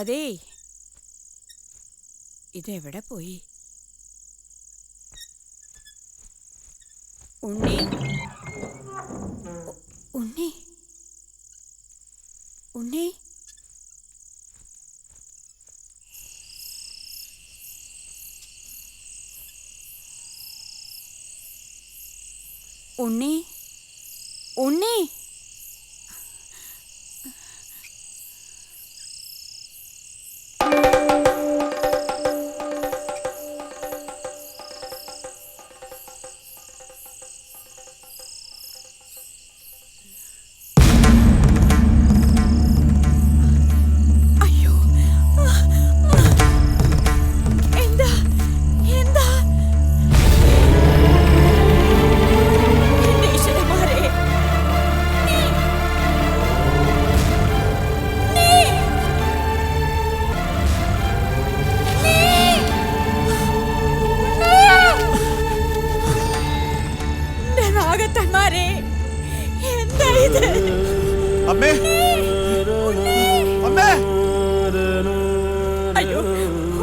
അതേ, ഇതെവിടെ പോയി? ഉണ്ണി, ഉണ്ണി, ഉണ്ണി. ഉണ്ണി, ഉണ്ണി. അയ്യോ,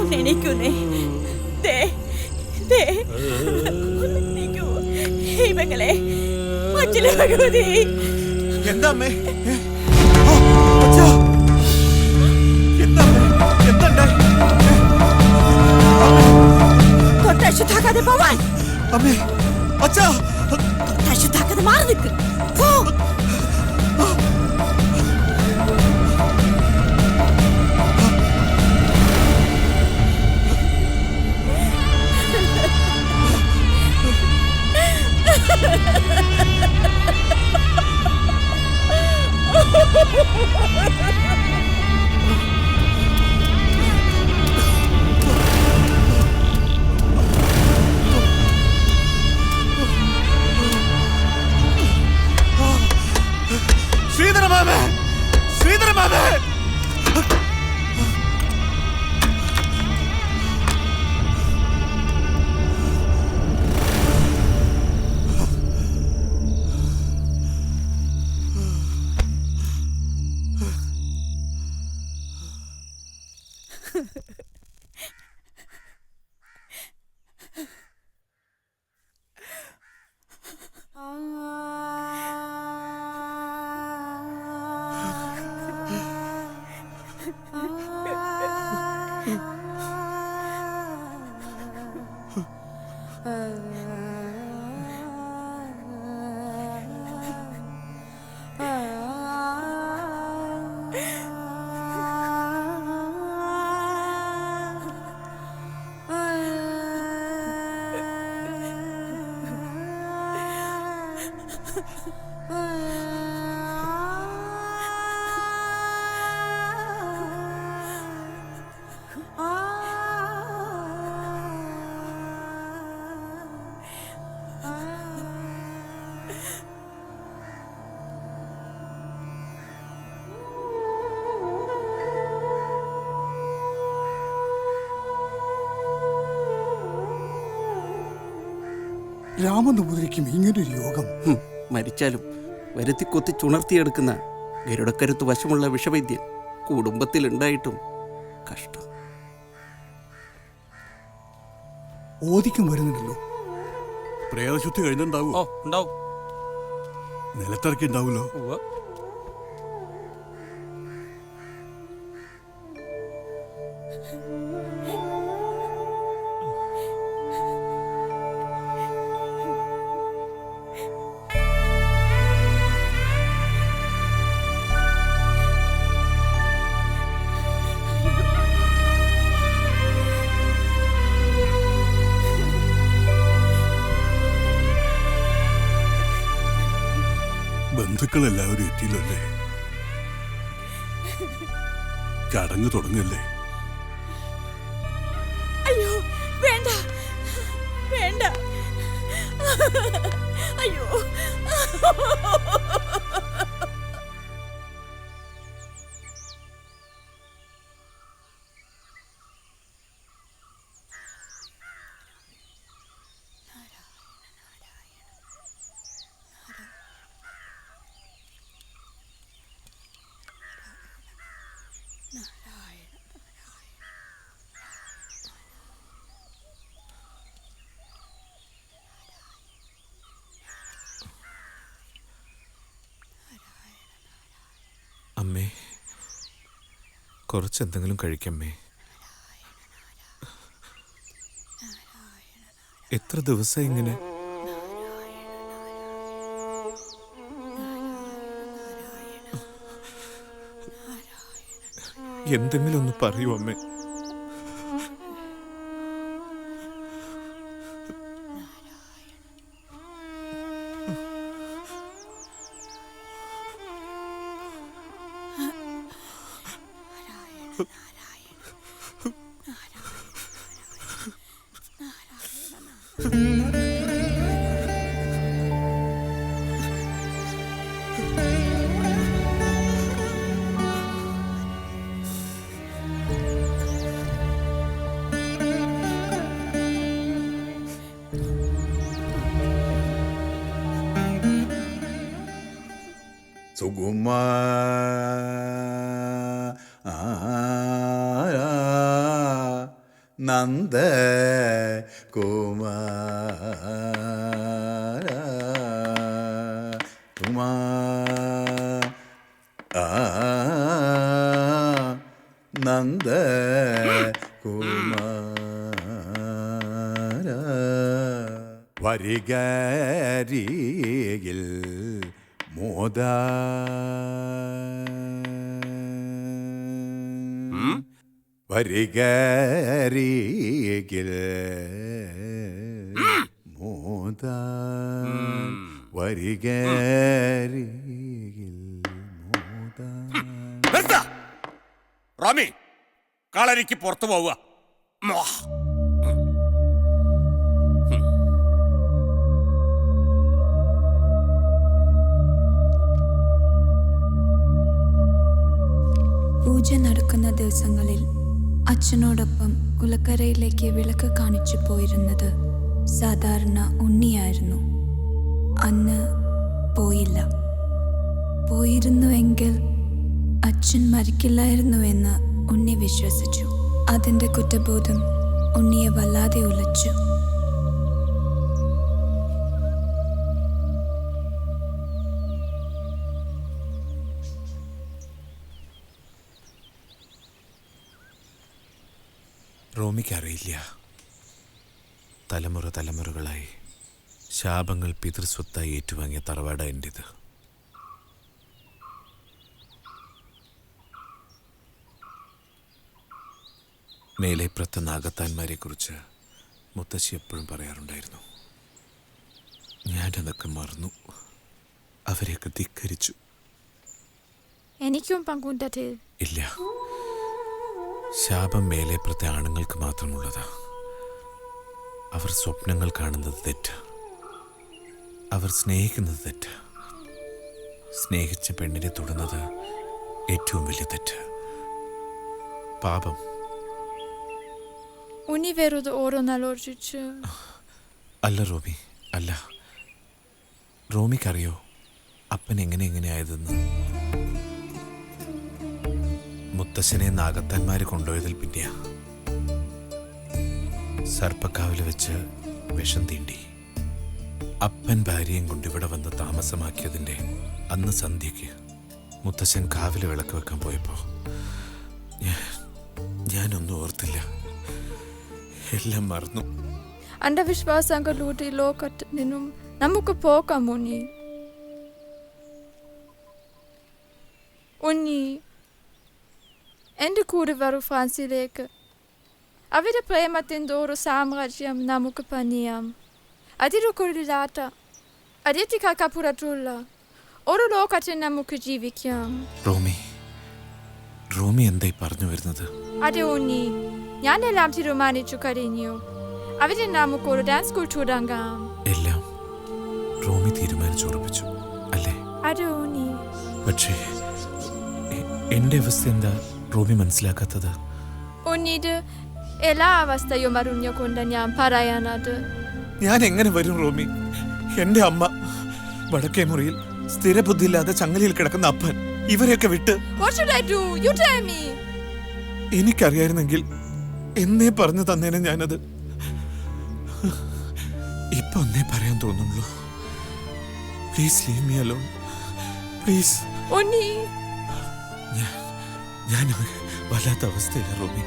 ഒന്നെണീക്കുന്നേ. ഇവങ്ങളെ മറ്റിലെ ഭഗവതി. എന്താ അമ്മേ? തൊട്ടശുദ്ധാക്കാതെ പോവാൻ. അമ്മേ, അച്ഛാ, തൊട്ടശുദ്ധാക്കാതെ മാറി നിൽക്ക്. ശ്രീധരമാമേ, ശ്രീധരമാമേ. രാമനമ്പൂതിരിക്കും ഇങ്ങനൊരു യോഗം. മരിച്ചാലും വരുത്തി കൊത്തി ചുണർത്തിയെടുക്കുന്ന ഗരുഡക്കരുത്ത് വശമുള്ള വിഷവൈദ്യൻ കുടുംബത്തിലുണ്ടായിട്ടും കഷ്ടം. ഓദിക്കും വരുന്നുണ്ടല്ലോ. പ്രേതശുദ്ധി കഴിഞ്ഞുണ്ടാവൂ? ഉണ്ടാവും. നിലത്തിറക്കി ഉണ്ടാവൂലോ? ബന്ധുക്കളെല്ലാവരും എത്തിയില്ലല്ലേ? ചടങ്ങ് തുടങ്ങല്ലേ? അയ്യോ, വേണ്ട വേണ്ട. അയ്യോ, നാരായണ കുറച്ചെന്തെങ്കിലും കഴിക്കമ്മേ. എത്ര ദിവസം ഇങ്ങനെ? എന്തെങ്കിലും ഒന്ന് പറയൂ അമ്മേ. നന്ദ കുമാര നന്ദ കുമാര വരികരികിൽ മോദ വരികരികിൽ മോദ വരികരികിൽ മോദ. റോമി, കളരിക്ക് പുറത്തു പോവുക. പൂജ നടക്കുന്ന ദിവസങ്ങളിൽ അച്ഛനോടൊപ്പം കുളക്കരയിലേക്ക് വിളക്ക് കാണിച്ചു പോയിരുന്നത് സാധാരണ ഉണ്ണിയായിരുന്നു. അന്ന് പോയില്ല. പോയിരുന്നുവെങ്കിൽ അച്ഛൻ മരിക്കില്ലായിരുന്നുവെന്ന് ഉണ്ണി വിശ്വസിച്ചു. അതിൻ്റെ കുറ്റബോധം ഉണ്ണിയെ വല്ലാതെ ഉലച്ചു. റോമിക്കറിയില്ല, തലമുറ തലമുറകളായി ശാപങ്ങൾ പിതൃസ്വത്തായി ഏറ്റുവാങ്ങിയ തറവാട എൻ്റേത്. മേലേപ്രത്ത നാഗത്താന്മാരെക്കുറിച്ച് മുത്തശ്ശി എപ്പോഴും പറയാറുണ്ടായിരുന്നു. ഞാനതൊക്കെ മറന്നു, അവരെയൊക്കെ ധിക്കരിച്ചു. എനിക്കും പങ്കുണ്ട്. ഇല്ല, ശാപം മേലേപ്രത്തെ ആണുങ്ങൾക്ക് മാത്രമുള്ളതാ. അവർ സ്വപ്നങ്ങൾ കാണുന്നത് തെറ്റ്, അവർ സ്നേഹിക്കുന്നത് തെറ്റ്, സ്നേഹിച്ച പെണ്ണിനെ തൊടുന്നത് ഏറ്റവും വലിയ തെറ്റ്, പാപം. ഉണ്ണി വെറുതെ ഓരോന്നാലോചിച്ച്. അല്ല റോമി, അല്ല. റോമിക്കറിയോ അപ്പൻ എങ്ങനെയായതെന്ന്? മുത്തശ്ശനെ നാഗത്താന്മാര് കൊണ്ടുപോയതിൽ പിന്നെയാ. സർപ്പക്കാവിൽ വെച്ച് വിഷം തീണ്ടി അപ്പൻ ഭാര്യയും കൊണ്ടിവിടെ വന്ന് താമസമാക്കിയതിൻ്റെ അന്ന് സന്ധ്യയ്ക്ക് മുത്തശ്ശൻ കാവില് വിളക്ക് വെക്കാൻ പോയപ്പോൾ ഞാനൊന്നും ഓർത്തില്ല, എല്ലാം മറന്നു. അന്ധവിശ്വാസങ്ങളിലൂടെ ഈ ലോകത്തിൽ നിന്നും നമുക്ക് പോകാം ഉണ്ണി. ഉണ്ണി, എൻ്റെ കൂടെ വരൂ ഫ്രാൻസിലേക്ക്. അവിടെ പ്രേമത്തിൻ്റെ ഒരു സാമ്രാജ്യം നമുക്ക് പണിയാം. അതിരു കൊള്ളില്ലാത്ത അതിഥികൾക്കപ്പുറത്തുള്ള ഒരു ലോകത്തിൽ നമുക്ക് ജീവിക്കാം. റോമി എന്തായി പറഞ്ഞു വരുന്നത്? അതെ ഉണ്ണി, ഞാനെല്ലാം തീരുമാനിച്ചു കഴിഞ്ഞു. അവിടെ നമുക്കൊരു ഡാൻസ് സ്കൂൾ തുടങ്ങാം. എല്ലാം റോമി തീരുമാനിച്ചുറപ്പിച്ചു അല്ലേ? അതെ ഉണ്ണി. പക്ഷേ എൻ്റെ അവസ്ഥ എന്താ റോമി മനസ്സിലാക്കാത്തത്? ഉണ്ണിത് എല്ലാ അവസ്ഥയും അറിഞ്ഞുകൊണ്ട് ഞാൻ പറയാനത്. ഞാൻ എങ്ങനെ വരും റോമി? എൻ്റെ അമ്മ വടക്കേ മുറിയിൽ സ്ഥിരബുദ്ധിയില്ലാതെ ചങ്ങലയിൽ കിടക്കുന്ന അപ്പൻ, ഇവരെയൊക്കെ വിട്ട് എനിക്കറിയായിരുന്നെങ്കിൽ എന്നേ പറഞ്ഞു തന്നേനെ ഞാനത്. ഇപ്പൊ ഒന്നേ പറയാൻ തോന്നുള്ളൂ. Please leave me alone, please. ഞാൻ വല്ലാത്ത അവസ്ഥയില്ല റോമി.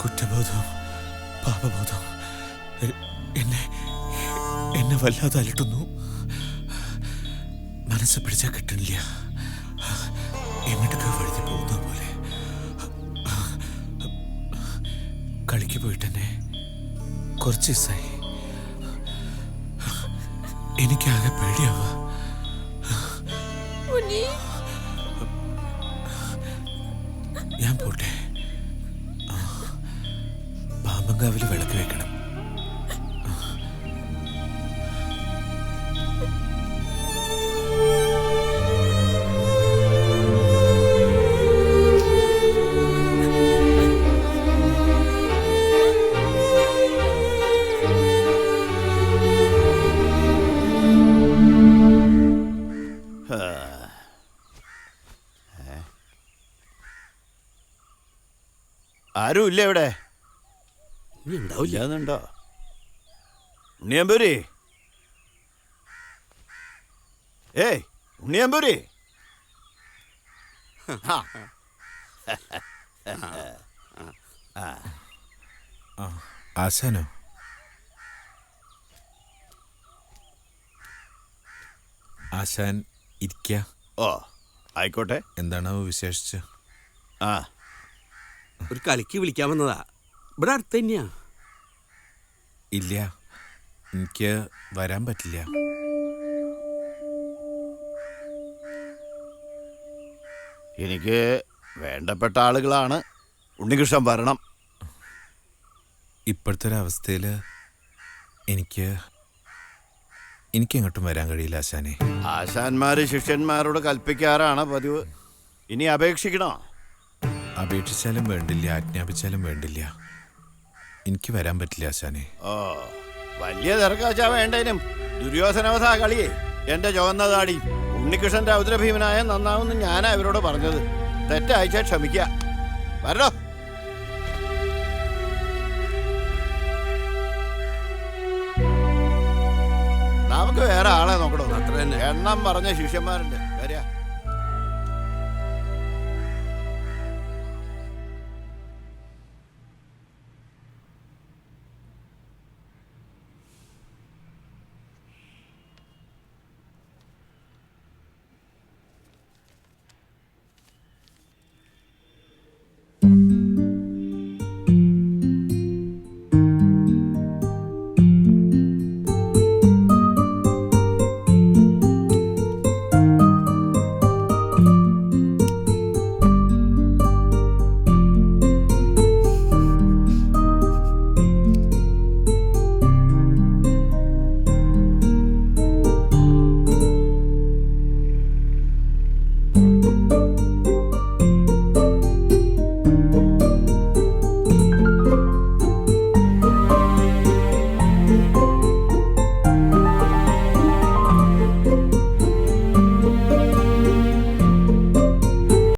കുറ്റബോധവും പാപബോധവും എന്നെ വല്ലാതെ അലട്ടുന്നു. മനസ്സ് പിടിച്ചാൽ കിട്ടണില്ല. എങ്ങോട്ടൊക്കെ വഴുതി പോകുന്ന പോലെ. കളിക്ക് പോയിട്ടെന്നെ കുറച്ച് ദിവസമായി. എനിക്കാകെ പേടിയാവാ. ഉണ്ണി, ഞാൻ പോട്ടെ. പാമ്പങ്കാവിൽ വിളക്ക് വെക്കണം. ആരും ഇല്ല ഇവിടെ. ഉണ്ടാവില്ല. ഉണ്ണിയമ്പൂരി, ഏയ് ഉണ്ണിയമ്പൂരി. ആശാനോ? ആശാൻ ഇരിക്ക. ഓ ആയിക്കോട്ടെ. എന്താണോ വിശേഷിച്ച്? ആ, ഒരു കളിക്ക് വിളിക്കാൻ വന്നതാ. ഇവിടെ അടുത്ത് തന്നെയാ. ഇല്ല, എനിക്ക് വരാൻ പറ്റില്ല. എനിക്ക് വേണ്ടപ്പെട്ട ആളുകളാണ്. ഉണ്ണികൃഷ്ണൻ വരണം. ഇപ്പോഴത്തെ ഒരവസ്ഥയിൽ എനിക്ക് എങ്ങോട്ടും വരാൻ കഴിയില്ല ആശാനെ. ആശാന്മാര് ശിഷ്യന്മാരോട് കൽപ്പിക്കാറാണ് പതിവ്. ഇനി അപേക്ഷിക്കണോ? അപേക്ഷിച്ചാലും വേണ്ടില്ല, ആജ്ഞാപിച്ചാലും വേണ്ടില്ല. എനിക്ക് വരാൻ പറ്റില്ല ആശാനെ. ഓ, വലിയ തിരക്കാച്ചാ വേണ്ടേനും. ദുര്യോധനവധ കളിയേ എന്റെ ചുവന്ന താടി. ഉണ്ണികൃഷ്ണന്റെ ഔദ്രഭീമനായ നന്നാവുന്ന ഞാനാ ഇവരോട് പറഞ്ഞത്. തെറ്റയച്ചാ ക്ഷമിക്ക. വരണോ? നമുക്ക് വേറെ ആളെ നോക്കണോ? അത്ര തന്നെ. എണ്ണം പറഞ്ഞ ശിഷ്യന്മാരുണ്ട്.